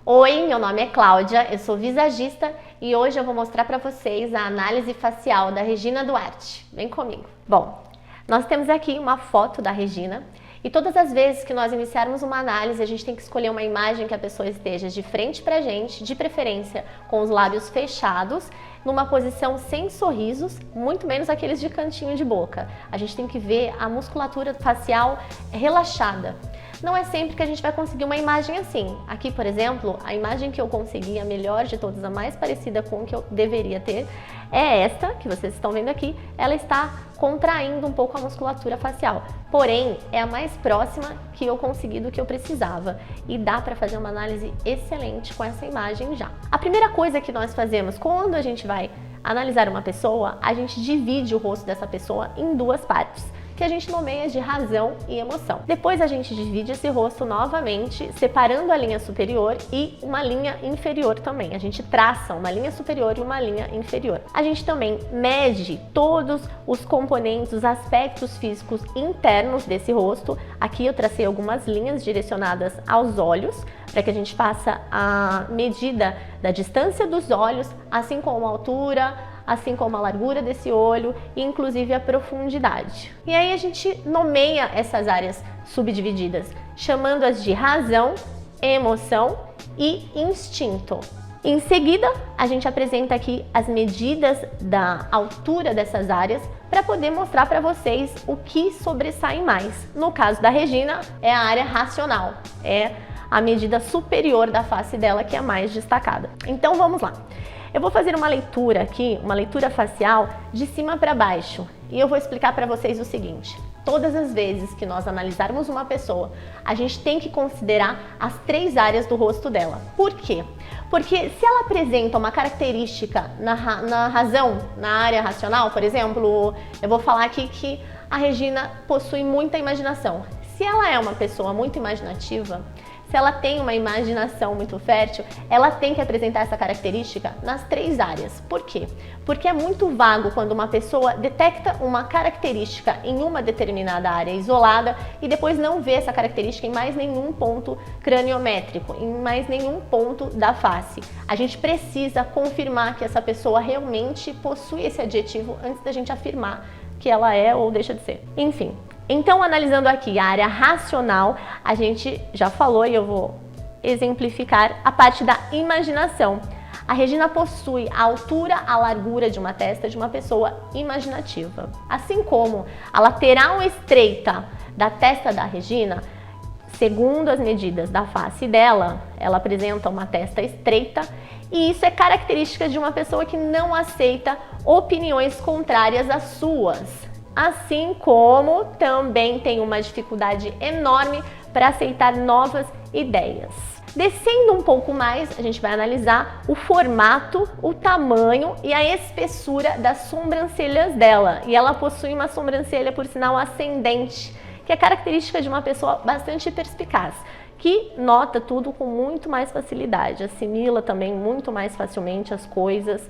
Oi, meu nome é Cláudia, eu sou visagista e hoje eu vou mostrar para vocês a análise facial da Regina Duarte. Vem comigo. Bom, nós temos aqui uma foto da Regina e todas as vezes que nós iniciarmos uma análise, a gente tem que escolher uma imagem que a pessoa esteja de frente pra gente, de preferência com os lábios fechados, numa posição sem sorrisos, muito menos aqueles de cantinho de boca. A gente tem que ver a musculatura facial relaxada. Não é sempre que a gente vai conseguir uma imagem assim. Aqui, por exemplo, a imagem que eu consegui, a melhor de todas, a mais parecida com o que eu deveria ter, é esta, que vocês estão vendo aqui. Ela está contraindo um pouco a musculatura facial. Porém, é a mais próxima que eu consegui do que eu precisava. E dá para fazer uma análise excelente com essa imagem já. A primeira coisa que nós fazemos quando a gente vai analisar uma pessoa, a gente divide o rosto dessa pessoa em duas partes, que a gente nomeia de razão e emoção. Depois a gente divide esse rosto novamente, separando a linha superior e uma linha inferior também. A gente traça uma linha superior e uma linha inferior. A gente também mede todos os componentes, os aspectos físicos internos desse rosto. Aqui eu tracei algumas linhas direcionadas aos olhos, para que a gente faça a medida da distância dos olhos, assim como a altura, assim como a largura desse olho e inclusive a profundidade. E aí a gente nomeia essas áreas subdivididas, chamando-as de razão, emoção e instinto. Em seguida, a gente apresenta aqui as medidas da altura dessas áreas para poder mostrar para vocês o que sobressai mais. No caso da Regina, é a área racional, é a medida superior da face dela que é a mais destacada. Então vamos lá. Eu vou fazer uma leitura aqui, uma leitura facial de cima para baixo e eu vou explicar para vocês o seguinte: todas as vezes que nós analisarmos uma pessoa, a gente tem que considerar as três áreas do rosto dela. Por quê? Porque se ela apresenta uma característica na razão, na área racional, por exemplo, eu vou falar aqui que a Regina possui muita imaginação. Se ela é uma pessoa muito imaginativa, se ela tem uma imaginação muito fértil, ela tem que apresentar essa característica nas três áreas. Por quê? Porque é muito vago quando uma pessoa detecta uma característica em uma determinada área isolada e depois não vê essa característica em mais nenhum ponto craniométrico, em mais nenhum ponto da face. A gente precisa confirmar que essa pessoa realmente possui esse adjetivo antes da gente afirmar que ela é ou deixa de ser. Enfim. Então, analisando aqui a área racional, a gente já falou e eu vou exemplificar a parte da imaginação. A Regina possui a altura, a largura de uma testa de uma pessoa imaginativa. Assim como a lateral estreita da testa da Regina, segundo as medidas da face dela, ela apresenta uma testa estreita e isso é característica de uma pessoa que não aceita opiniões contrárias às suas. Assim como também tem uma dificuldade enorme para aceitar novas ideias. Descendo um pouco mais, a gente vai analisar o formato, o tamanho e a espessura das sobrancelhas dela. E ela possui uma sobrancelha, por sinal, ascendente, que é característica de uma pessoa bastante perspicaz, que nota tudo com muito mais facilidade, assimila também muito mais facilmente as coisas,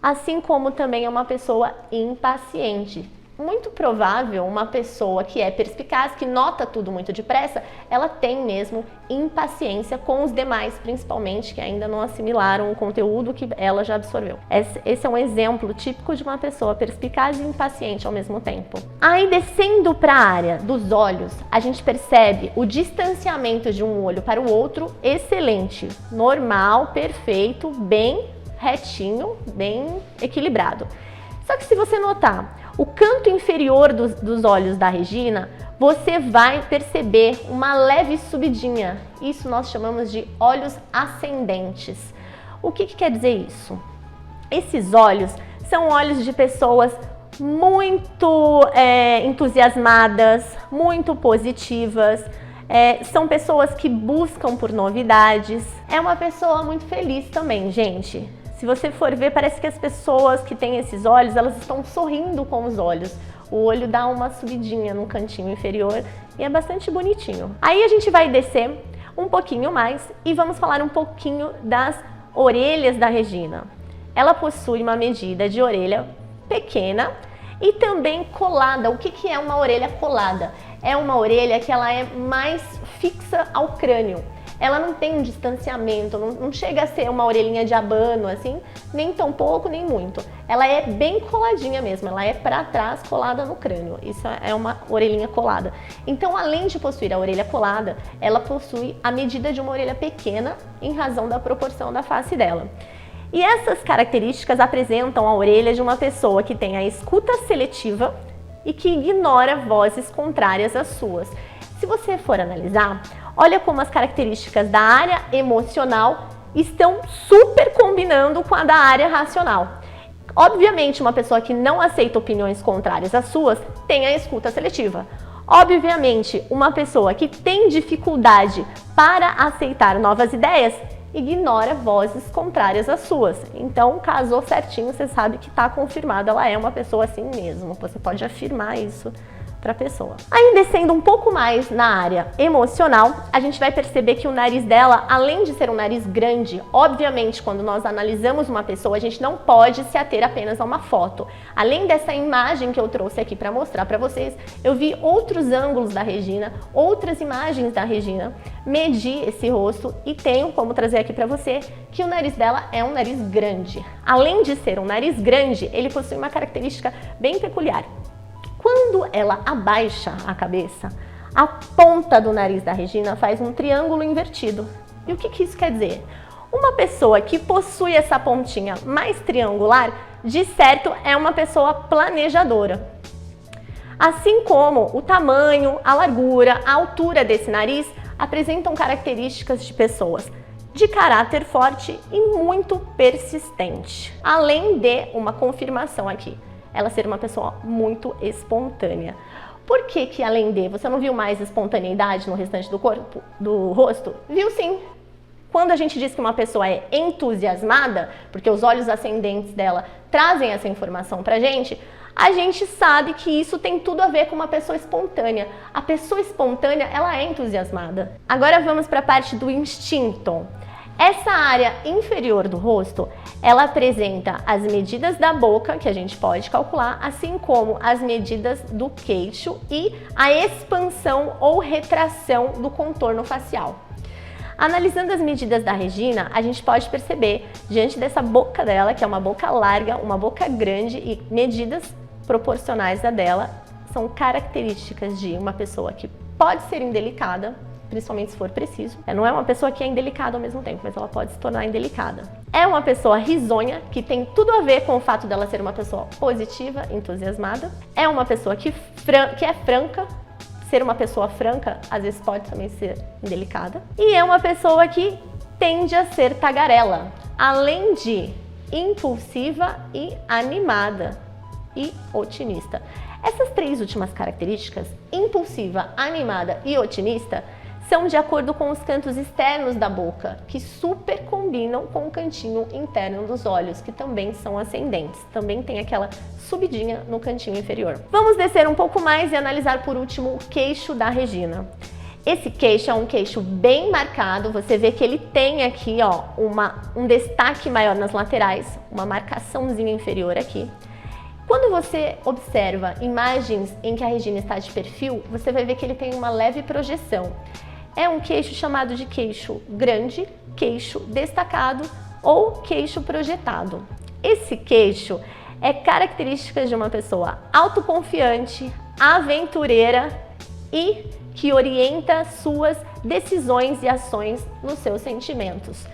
assim como também é uma pessoa impaciente. Muito provável uma pessoa que é perspicaz, que nota tudo muito depressa, ela tem mesmo impaciência com os demais, principalmente que ainda não assimilaram o conteúdo que ela já absorveu. Esse é um exemplo típico de uma pessoa perspicaz e impaciente ao mesmo tempo. Aí, descendo para a área dos olhos, a gente percebe o distanciamento de um olho para o outro excelente, normal, perfeito, bem retinho, bem equilibrado. Só que se você notar o canto inferior dos olhos da Regina, você vai perceber uma leve subidinha. Isso nós chamamos de olhos ascendentes. O que quer dizer isso? Esses olhos são olhos de pessoas muito entusiasmadas, muito positivas, são pessoas que buscam por novidades. É uma pessoa muito feliz também, gente. Se você for ver, parece que as pessoas que têm esses olhos, elas estão sorrindo com os olhos. O olho dá uma subidinha no cantinho inferior e é bastante bonitinho. Aí a gente vai descer um pouquinho mais e vamos falar um pouquinho das orelhas da Regina. Ela possui uma medida de orelha pequena e também colada. O que é uma orelha colada? É uma orelha que ela é mais fixa ao crânio. ela não tem um distanciamento, não chega a ser uma orelhinha de abano, assim, nem tão pouco, nem muito. Ela é bem coladinha mesmo, ela é para trás, colada no crânio. Isso é uma orelhinha colada. Então, além de possuir a orelha colada, ela possui a medida de uma orelha pequena em razão da proporção da face dela. E essas características apresentam a orelha de uma pessoa que tem a escuta seletiva e que ignora vozes contrárias às suas. Se você for analisar, olha como as características da área emocional estão super combinando com a da área racional. Obviamente, uma pessoa que não aceita opiniões contrárias às suas tem a escuta seletiva. Obviamente, uma pessoa que tem dificuldade para aceitar novas ideias ignora vozes contrárias às suas. Então, casou certinho, você sabe que está confirmado, ela é uma pessoa assim mesmo. Você pode afirmar isso para a pessoa. Aí, descendo um pouco mais na área emocional, a gente vai perceber que o nariz dela, além de ser um nariz grande, obviamente, quando nós analisamos uma pessoa, a gente não pode se ater apenas a uma foto. Além dessa imagem que eu trouxe aqui para mostrar para vocês, eu vi outros ângulos da Regina, outras imagens da Regina, medi esse rosto e tenho como trazer aqui para você que o nariz dela é um nariz grande. Além de ser um nariz grande, ele possui uma característica bem peculiar. Quando ela abaixa a cabeça, a ponta do nariz da Regina faz um triângulo invertido. E o que isso quer dizer? Uma pessoa que possui essa pontinha mais triangular, de certo, é uma pessoa planejadora. Assim como o tamanho, a largura, a altura desse nariz apresentam características de pessoas de caráter forte e muito persistente. Além de uma confirmação aqui, ela ser uma pessoa muito espontânea. Por que além de, você não viu mais espontaneidade no restante do corpo, do rosto? Viu sim. Quando a gente diz que uma pessoa é entusiasmada, porque os olhos ascendentes dela trazem essa informação pra gente, a gente sabe que isso tem tudo a ver com uma pessoa espontânea. A pessoa espontânea, ela é entusiasmada. Agora vamos para a parte do instinto. Essa área inferior do rosto, ela apresenta as medidas da boca, que a gente pode calcular, assim como as medidas do queixo e a expansão ou retração do contorno facial. Analisando as medidas da Regina, a gente pode perceber, diante dessa boca dela, que é uma boca larga, uma boca grande e medidas proporcionais da dela, são características de uma pessoa que pode ser indelicada, principalmente se for preciso. Não é uma pessoa que é indelicada ao mesmo tempo, mas ela pode se tornar indelicada. É uma pessoa risonha, que tem tudo a ver com o fato dela ser uma pessoa positiva, entusiasmada. É uma pessoa que é franca. Ser uma pessoa franca, às vezes pode também ser indelicada. E é uma pessoa que tende a ser tagarela, além de impulsiva e animada e otimista. Essas três últimas características, impulsiva, animada e otimista, são de acordo com os cantos externos da boca, que super combinam com o cantinho interno dos olhos, que também são ascendentes. Também tem aquela subidinha no cantinho inferior. Vamos descer um pouco mais e analisar por último o queixo da Regina. Esse queixo é um queixo bem marcado, você vê que ele tem aqui ó, um destaque maior nas laterais, uma marcaçãozinha inferior aqui. Quando você observa imagens em que a Regina está de perfil, você vai ver que ele tem uma leve projeção. É um queixo chamado de queixo grande, queixo destacado ou queixo projetado. Esse queixo é característica de uma pessoa autoconfiante, aventureira e que orienta suas decisões e ações nos seus sentimentos.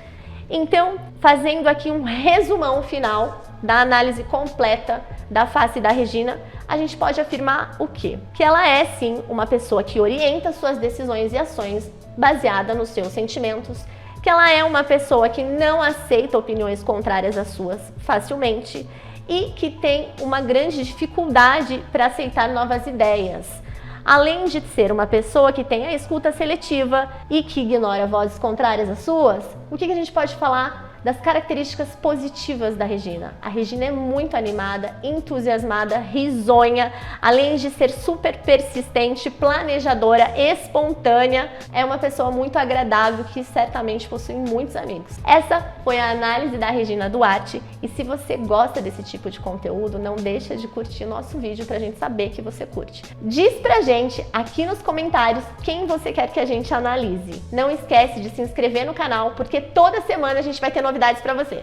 Então, fazendo aqui um resumão final da análise completa da face da Regina, a gente pode afirmar o quê? Que ela é sim uma pessoa que orienta suas decisões e ações baseada nos seus sentimentos, que ela é uma pessoa que não aceita opiniões contrárias às suas facilmente e que tem uma grande dificuldade para aceitar novas ideias. Além de ser uma pessoa que tem a escuta seletiva e que ignora vozes contrárias às suas, o que a gente pode falar das características positivas da Regina. A Regina é muito animada, entusiasmada, risonha, além de ser super persistente, planejadora, espontânea. É uma pessoa muito agradável que certamente possui muitos amigos. Essa foi a análise da Regina Duarte e se você gosta desse tipo de conteúdo, não deixa de curtir o nosso vídeo pra gente saber que você curte. Diz pra gente aqui nos comentários quem você quer que a gente analise. Não esquece de se inscrever no canal, porque toda semana a gente vai ter novidades pra você.